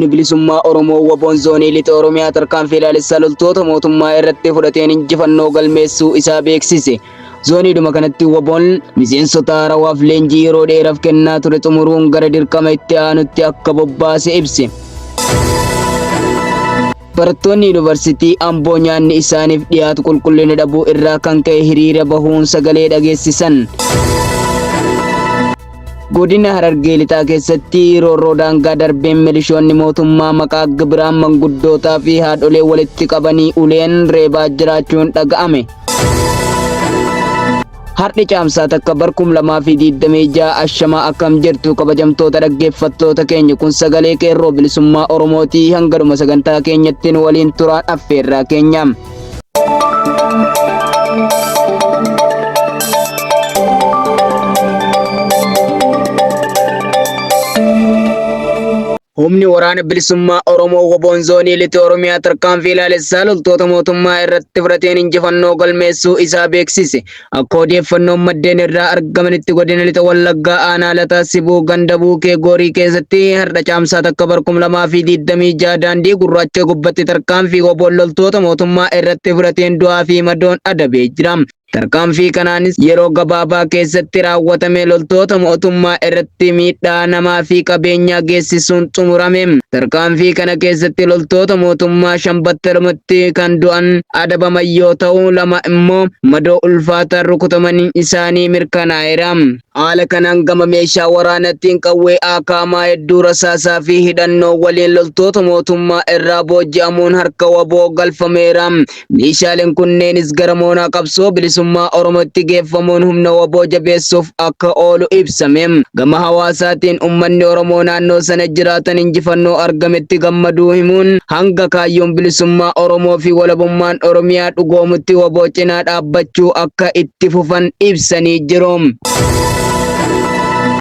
Humni bilisummaa Oromoo WBO'n zoonii lixa Oromiyaa tarkaanfii ilaalessaa loltoota mootummaa irratti fudhateen injifannoo galmeessuu isaa beeksise. Zooniidhuma kanatti WBO'n miseensota haarawaaf leenjii yeroo dheeraaf kennaa ture xumuruun gara dirqama itti aanutti akka bobbaase ibse. Barattoonni Yuunivarsiitii Amboo nyaanni isaaniif dhiyaatu qulqullina dhabuu irraa kan ka'e hiriira bahuun sagalee dhageessisan. Godina Harargee lixaa keessatti roorroo daangaa darbeen milishoonni mootummaa maqaa gibiraan manguddootaa fi haadholee walitti qabanii uleen reebaa jiraachuun dhaga'ame. Har'i caamsaa takka barkum 2026 ashamaa akkam jirtu kabajamtoota dhaggeeffattoota keenya kun sagalee qeerroo bilisummaa Oromootii hanga dhuma sagantaa keenyatti nu waliin turaan affeerraa keenya. Humni waraana bilisummaa Oromoo WBO'n zoonii lixa Oromiyaa tarkaanfii ilaalessaa loltoota mootummaa irratti fudhateen injifannoo galmeessuu isaa beeksise. Akka odeeffannoon maddeen irraa argamanitti godina lixa Wallaggaa aanaa Lataa Sibuu ganda Buukee Goorii keessatti har'a caamsaa takka barkum 2026 daandii gurraacha gubbatti tarkaanfii WBO'n loltoota mootummaa irratti fudhateen du'aa fi madoon adabee jira. Tarkaanfii kanaanis yeroo gabaabaa keessatti raawwatame loltoota mootummaa irratti miidhaa namaa fi qabeenyaa geessisuun xumurame. Tarkaanfii kana keessatti loltoota mootummaa 50 kan du'an adabaman yoo ta'u 2 immoo madoo ulfaataan rukutamanii isaanii mirkanaa'eera. Haala kanaan gama meeshaa waraanaatiin qawwee akaamaa hedduu rasaasaa fi hidhannoo waliin loltoota mootummaa irraa booji'amuun harka WBO galfameera. Meeshaaleen kunneenis gara moonaa qabsoo bilisummaa Oromootti geeffamuun humna WBO jabeessuuf akka oolu ibsame. Gama hawaasaatiin uummanni Oromoo naannoo sana jiraatan injifannoo argametti gammaduu himuun hanga kaayyoon bilisummaa Oromoo fi walabummaan Oromiyaa dhugoomutti WBO cinaa dhaabbachuu akka itti fufan ibsanii jiru.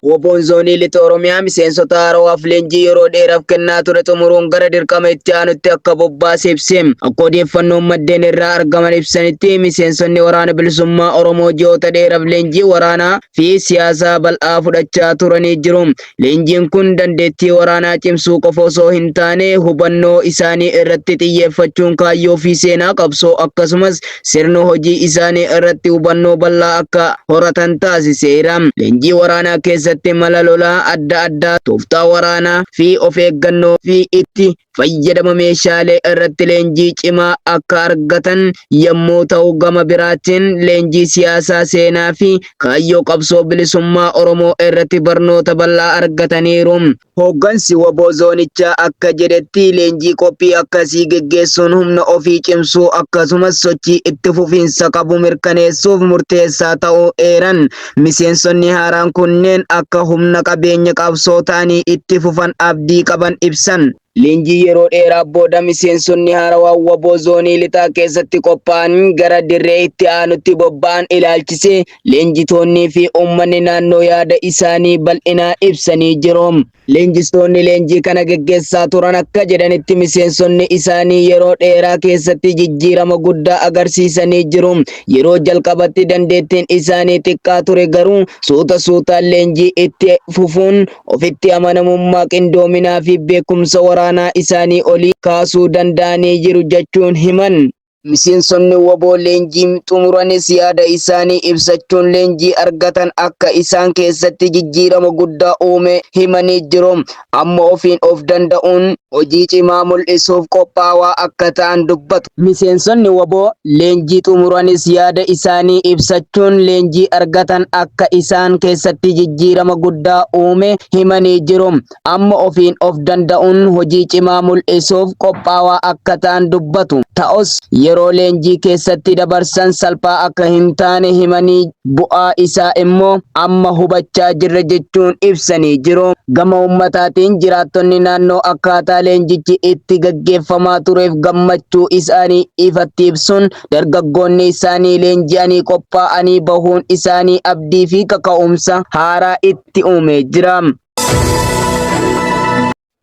WBO'n zoonii lixa Oromiyaa miseensota haarawaaf leenjii yeroo dheeraaf kennaa ture xumuruun gara dirqama itti aanutti akka bobbaase ibse. Akka odeeffannoon maddeen irraa argaman ibsanitti miseensonni waraana bilisummaa Oromoo ji'oota dheeraaf leenjii waraanaa fi siyaasaa bal'aa fudhachaa turanii jiru. Leenjiin kun dandeettii waraanaa cimsuu qofa osoo hin taane hubannoo isaanii irratti xiyyeeffachuun kaayyoo fi seenaa qabsoo akkasumas sirna hojii isaanii irratti hubannoo bal'aa akka horatan taasiseera. Leenjii waraanaa keessatti mala lolaa adda addaa tooftaa waraanaa fi of eeggannoo fi itti fayyadama meeshaalee irratti leenjii cimaa akka argatan yommuu ta'u gama biraatiin leenjii siyaasaa seenaa fi kaayyoo qabsoo bilisummaa Oromoo irratti barnoota bal'aa argataniiru. Hooggansi WBO zoonichaa akka jedhetti leenjii qophii akkasii geggeessuun humna ofii cimsuu akkasumas sochii itti fufiinsa qabu mirkaneessuuf murteessaa ta'uu eeran. Miseensonni haaraan kunneen akka humna qabeenya qabsoo ta'anii itti fufan abdii qaban ibsan. Leenjii yeroo dheeraa booda miseensonni haarawaa WBO zoonii lixaa keessatti qophaa'an gara dirree itti aanutti bobba'an ilaalchisee leenjitoonnii fi uummanni naannoo yaada isaanii bal'inaan ibsanii jiru. Leenjistoonni leenjii kana geggeessaa turan akka jedhanitti miseensonni isaanii yeroo dheeraa keessatti jijjiirama guddaa agarsiisanii jiru. Yeroo jalqabatti dandeettiin isaanii xiqqaa ture garuu suuta suutaan leenjii itti fufuun ofitti amanamummaa qindoominaa fi beekumsa waraanaa isaanii olii kaasuu danda'anii jiru jechuun himan. Miseensonni WBO leenjii xumuranis yaada isaanii ibsachuun leenjii argatan akka isaan keessatti jijjiirama guddaa uume himanii jiru. Amma ofiin of danda'uun hojii cimaa mul'isuuf qophaa'aa akka ta'an dubbatu. Miseensonni WBO leenjii xumuranis yaada isaanii ibsachuun leenjii argatan akka isaan keessatti jijjiirama guddaa uume himanii jiru. Amma ofiin of danda'uun hojii cimaa mul'isuuf qophaa'aa akka ta'an dubbatu. Ta'us yeroo leenjii keessatti dabarsan salphaa akka hin taane himanii bu'aa isaa immoo amma hubachaa jirra jechuun ibsanii jiru. Gama uummataatiin jiraattonni naannoo akkaataa leenjichi itti gaggeeffamaa tureef gammachuu isaanii ifatti ibsuun dargaggoonni isaanii leenji'anii qophaa'anii bahuun isaanii abdii fi kaka'umsa haaraa itti uumee jira.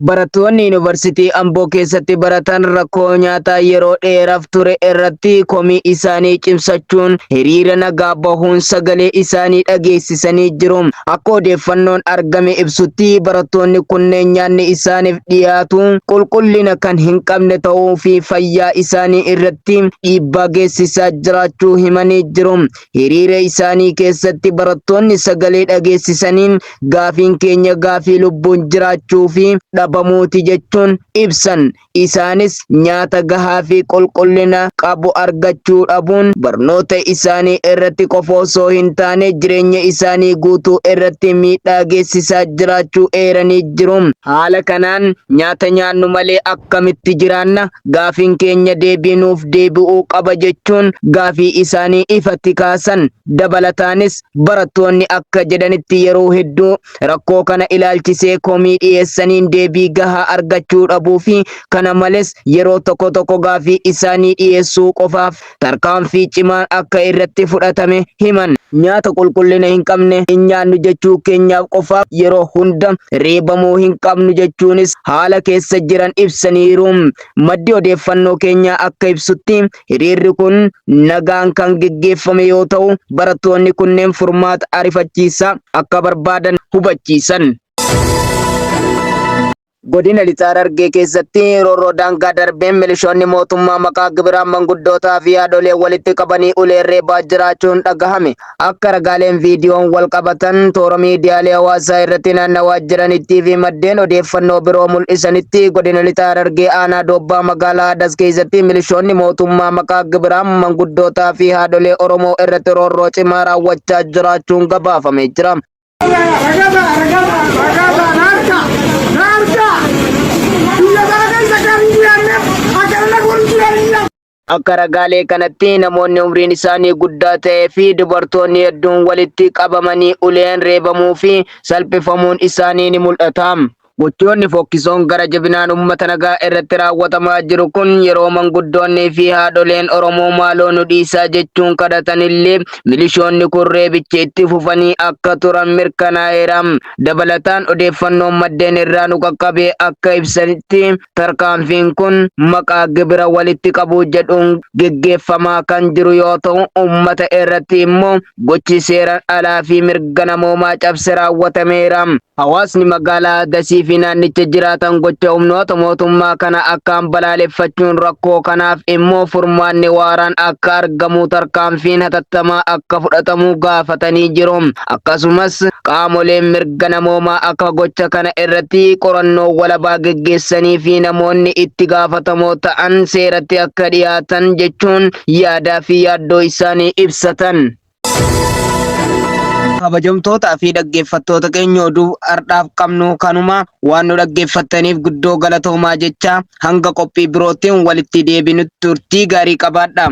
Barattoonni yuunivarsiitii Amboo keessatti baratan rakkoo nyaataa yeroo dheeraaf ture irratti komii isaanii cimsachuun hiriira nagaa bahuun sagalee isaanii dhageessisanii jiru. Akka odeeffannoon argame ibsutti barattoonni kunneen nyaanni isaaniif dhiyaatu qulqullina kan hin qabne ta'uu fi fayyaa isaanii irratti dhiibbaa geessisaa jiraachuu himanii jiru. Hiriira isaanii keessatti barattoonni sagalee dhageessisaniin gaafiin keenya gaafii lubbuun jiraachuu fi dhabamuuti jechuun ibsan. Isaanis nyaata gahaa fi qulqullina qabu argachuu dhabuun barnoota isaanii irratti qofa osoo hin taane jireenya isaanii guutuu irratti miidhaa geessisaa jiraachuu eeranii jiru. Haala kanaan nyaata nyaannu malee akkamitti jiraanna? Gaafiin keenya deebinuuf deebi'uu qaba jechuun gaafii isaanii ifatti kaasan. Dabalataanis barattoonni akka jedhanitti yeroo hedduu rakkoo kana ilaalchisee komii dhiyeessaniin deebii gahaa argachuu dhabuu fi kana malees yeroo tokko tokko gaafii isaanii dhiyeessuu qofaaf tarkaanfii cimaan akka irratti fudhatame himan. Nyaata qulqullina hin qabne hin nyaannu jechuu keenyaaf qofaaf yeroo hunda reebamuu hin qabnu jechuunis haala keessa jiran ibsaniiru. Maddi odeeffannoo keenyaa akka ibsutti hiriirri kun nagaan kan geggeeffame yoo ta'u barattoonni kunneen furmaata ariifachiisaa akka barbaadan hubachiisan. Godina Lixaa Harargee keessatti roorroo daangaa darbeen milishoonni mootummaa maqaa gibiraan manguddootaa fi haadholee walitti qabanii ulee reebaa jiraachuun dhagahame. Akka ragaaleen viidiyoon wal qabatan toora miidiyaalee hawaasaa irratti naannawaa jiranitti fi maddeen odeeffannoo biroo mul'isanitti godina Lixaa Harargee aanaa Doobbaa magaalaa Adas keessatti milishoonni mootummaa maqaa gibiraan manguddootaa fi haadholee Oromoo irratti roorroo cimaa raawwachaa jiraachuun gabaafamee jira. Akka ragaalee kanatti namoonni umriin isaanii guddaa ta'ee fi dubartoonni hedduun walitti qabamanii uleen reebamuu fi salphifamuun isaanii ni mul'ata. Gochoonni fokkisoon gara jabinaan uummata nagaa irratti raawwatamaa jiru kun yeroo manguddoonnii fi haadholeen Oromoo maaloo nu dhiisaa jechuun kadhatanillee milishoonni kun reebicha itti fufanii akka turan mirkanaa'eera. Dabalataan odeeffannoon maddeen irraa nu qaqqabee akka ibsanitti tarkaanfiin kun maqaa gibira walitti qabuu jedhuun geggeeffamaa kan jiru yoo ta'u uummata irratti immoo gochi seeraan alaa fi mirga namoomaa cabse raawwatameera. Hawaasni magaalaa Adasii fi naannicha jiraatan gocha humnoota mootummaa kana akkaan balaaleffachuun rakkoo kanaaf immoo furmaanni waaraan akka argamu tarkaanfiin hatattamaa akka fudhatamu gaafatanii jiru. Akkasumas qaamoleen mirga namoomaa akka gocha kana irratti qorannoo walabaa geggeessanii fi namoonni itti gaafatamoo ta'an seeratti akka dhiyaatan jechuun yaadaa fi yaaddoo isaanii ibsatan. Kabajamtootaa fi dhaggeeffattoota keenya oduu har'aaf qabnu kanuma waan nu dhaggeeffattaniif guddoo galatoomaa jecha hanga qophii birootiin walitti deebinutti turtii gaarii qabaadhaa.